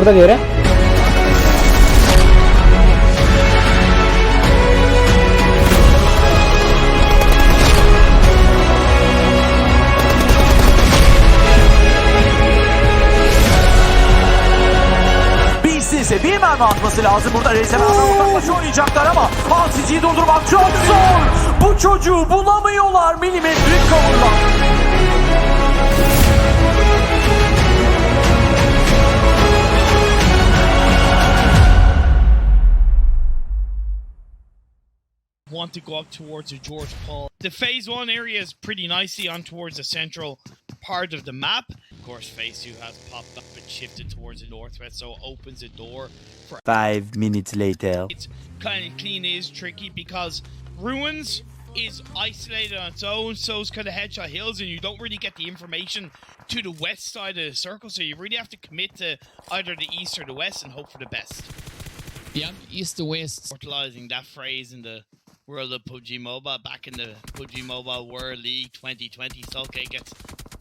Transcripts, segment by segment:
Burada diğeri. Ise bir mermi atması lazım. Burada Reis'e uzaklaşa oynayacaklar ama Halsici'yi durdurmak çok zor. Bu çocuğu bulamıyorlar milimetrik cover'dan. Want to go up towards the George Paul. The phase 1 area is pretty nicely on towards the central part of the map. Of course, phase 2 has popped up and shifted towards the northwest, so it opens the door for 5 minutes later. It's kind of clean is tricky because Ruins is isolated on its own, so is kind of Headshot Hills, and you don't really get the information to the west side of the circle, so you really have to commit to either the east or the west and hope for the best. Yeah, east to west. Immortalizing that phrase in the world of PUBG Mobile, back in the PUBG Mobile World League 2020, Sulke gets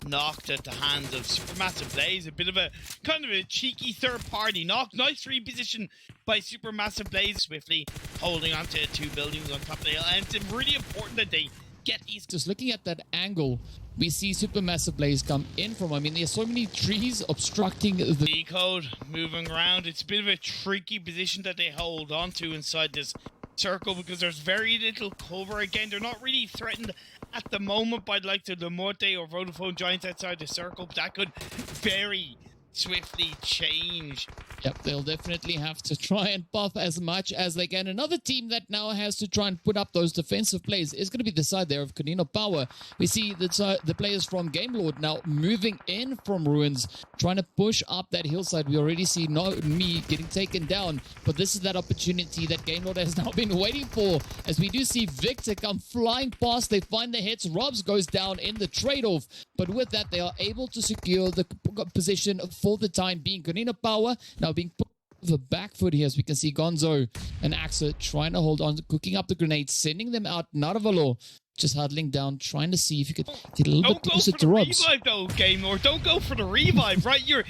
knocked at the hands of Supermassive Blaze. A bit of a kind of a cheeky third party knock. Nice reposition by Supermassive Blaze, swiftly holding onto 2 buildings on top of the hill. And it's really important that they get these. Just looking at that angle, we see Supermassive Blaze come in from. I mean, there's so many trees obstructing the decode moving around. It's a bit of a tricky position that they hold on to inside this circle because there's very little cover. Again, they're not really threatened at the moment by the likes of the Morte or Vodafone Giants outside the circle, but that could very swiftly change. Yep, they'll definitely have to try and buff as much as they can. Another team that now has to try and put up those defensive plays is going to be the side there of Canino Power. We see the players from Game Lord now moving in from Ruins, trying to push up that hillside. We already see Me getting taken down, but this is that opportunity that Game Lord has now been waiting for, as we do see Victor come flying past. They find the hits. Robs goes down in the trade-off, but with that, they are able to secure the position for the time being. Canino Power now being put on the back foot here, as we can see Gonzo and Axa trying to hold on, cooking up the grenades, sending them out. Naravalo just huddling down, trying to see if you could get a little bit closer to Robs. Don't go for the revive though, Game Lord. Don't go for the revive, right? You're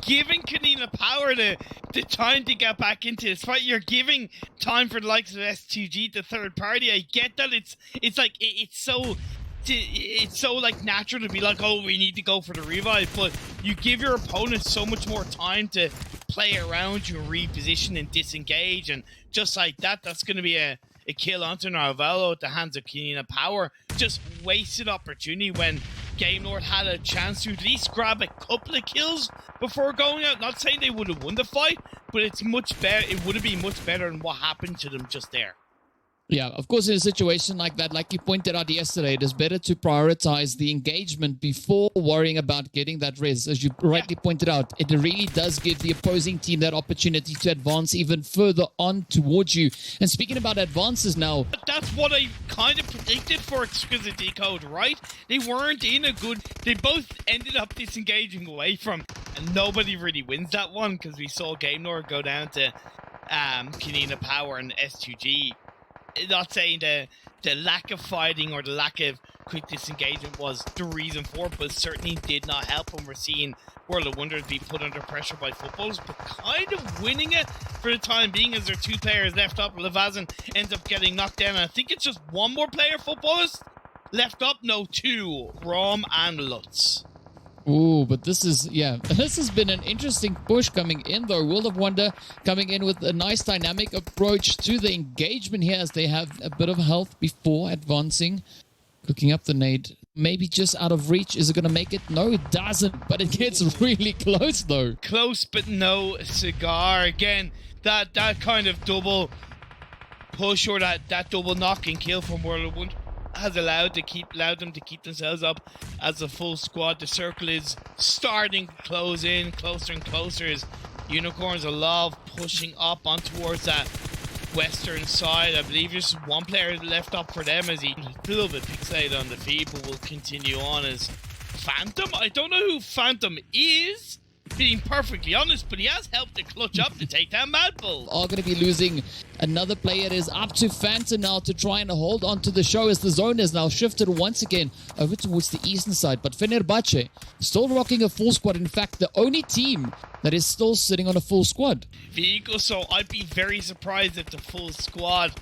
giving Canino Power the time to get back into this fight. You're giving time for the likes of S2G, the third party. I get that it's like it's so like natural to be like, oh, we need to go for the revive, but you give your opponent so much more time to play around you, reposition and disengage, and just like that, that's going to be a kill onto Narvello at the hands of Canino Power. Just wasted opportunity when Game Lord had a chance to at least grab a couple of kills before going out. Not saying they would have won the fight, but it's much better. It would have been much better than what happened to them just there. Yeah, of course, in a situation like that, like you pointed out yesterday, it is better to prioritize the engagement before worrying about getting that res. As you rightly pointed out, it really does give the opposing team that opportunity to advance even further on towards you. And speaking about advances now... That's what I kind of predicted for Exquisite Decode, right? They weren't in a good... They both ended up disengaging away from... And nobody really wins that one, because we saw Game Lord go down to Canino Power and S2G. Not saying the lack of fighting or the lack of quick disengagement was the reason for it, but certainly did not help when we're seeing World of Wonders be put under pressure by footballers, but kind of winning it for the time being as there are 2 players left up. Levazan ends up getting knocked down, and I think it's just 1 more player, footballers, left up. No, 2, Rom and Lutz. Ooh, but this is, yeah, this has been an interesting push coming in, though. World of Wonder coming in with a nice dynamic approach to the engagement here, as they have a bit of health before advancing. Cooking up the nade. Maybe just out of reach. Is it going to make it? No, it doesn't, but it gets really close, though. Close, but no cigar. Again, that kind of double push or that double knock and kill from World of Wonder has allowed them to keep themselves up as a full squad. The circle is starting to close in closer and closer as Unicorns love pushing up on towards that western side. I believe just 1 player left up for them as he's a little bit fixated on the feed, but will continue on as Phantom. I don't know who Phantom is, being perfectly honest, but he has helped to clutch up to take down Mad Bull. Are going to be losing another player. It is up to Fanta now to try and hold on to the show as the zone is now shifted once again over towards the eastern side. But Fenerbahce still rocking a full squad. In fact, the only team that is still sitting on a full squad. Vigo, so I'd be very surprised if the full squad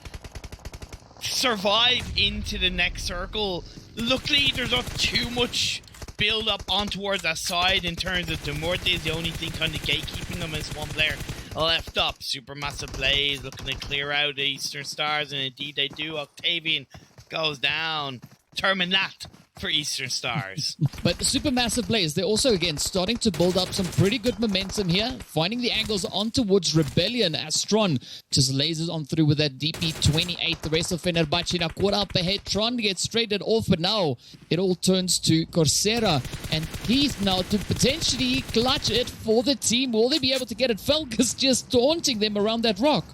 survive into the next circle. Luckily, there's not too much build up on towards that side in terms of Demorte. Is the only thing kind of gatekeeping them is one player left up. Supermassive Blaze looking to clear out the Eastern Stars, and indeed they do. Octavian goes down. Terminat for Eastern Stars. But Supermassive Blaze, they're also again starting to build up some pretty good momentum here, finding the angles on towards Rebellion. Astron just lasers on through with that DP28. The rest of Fenerbahce now caught up ahead. Tron gets traded off, but now it all turns to Coursera and Heath now to potentially clutch it for the team. Will they be able to get it? Falcus just taunting them around that rock.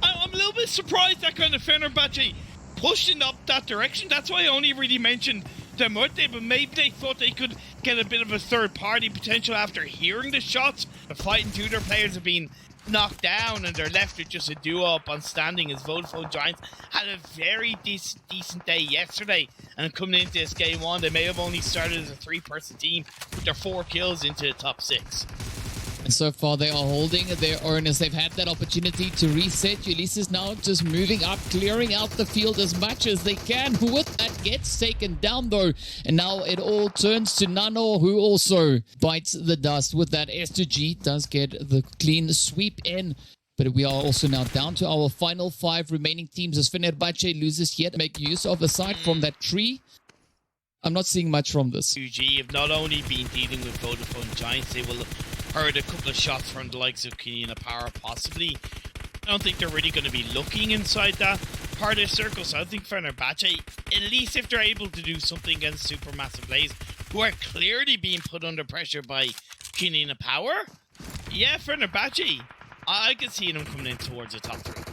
I'm a little bit surprised that kind of Fenerbahce pushing up that direction. That's why I only really mentioned Demorte, but maybe they thought they could get a bit of a third-party potential after hearing the shots. The fighting two of their players have been knocked down, and they're left with just a duo up on standing as Vodafone Giants had a very decent day yesterday. And coming into this game one, they may have only started as a three-person team with their 4 kills into the top 6. And so far, they are holding their own as they've had that opportunity to reset. Ulysses now just moving up, clearing out the field as much as they can. With that, gets taken down, though. And now it all turns to Nano, who also bites the dust. With that, S2G does get the clean sweep in. But we are also now down to our final 5 remaining teams as Fenerbahce loses yet. Make use of, aside from that tree, I'm not seeing much from this. UG have not only been dealing with Vodafone Giants, they will have heard a couple of shots from the likes of Kenina Power, possibly. I don't think they're really going to be looking inside that part of the circle, so I think Fenerbahce, at least if they're able to do something against Supermassive Blaze, who are clearly being put under pressure by Kenina Power, yeah, Fenerbahce, I can see them coming in towards the top 3.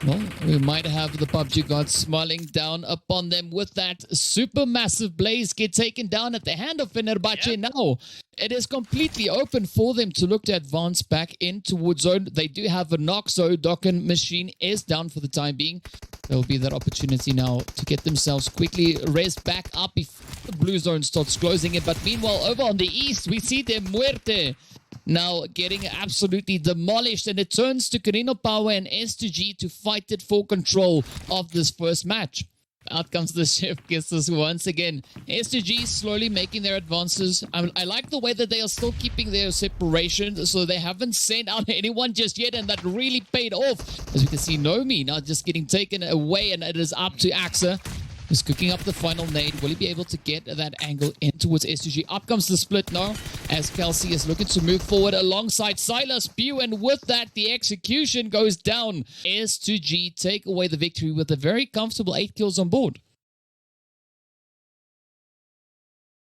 Well, we might have the PUBG gods smiling down upon them with that Supermassive Blaze get taken down at the hand of Fenerbahce. Yep. Now, it is completely open for them to look to advance back in towards zone. They do have a knock, so Dokken Machine is down for the time being. There will be that opportunity now to get themselves quickly raised back up if the blue zone starts closing it. But meanwhile, over on the east, we see the Muerte now getting absolutely demolished, and it turns to Carino Power and S2G to fight it for control of this first match. Out comes the Chef Kisses once again. S2G slowly making their advances. I like the way that they are still keeping their separation, so they haven't sent out anyone just yet, and that really paid off. As we can see, Nomi now just getting taken away, and it is up to Axa, who's cooking up the final nade. Will he be able to get that angle in towards S2G? Up comes the split now as CALSE is looking to move forward alongside SYLAS Pew, and with that, the execution goes down. S2G take away the victory with a very comfortable 8 kills on board.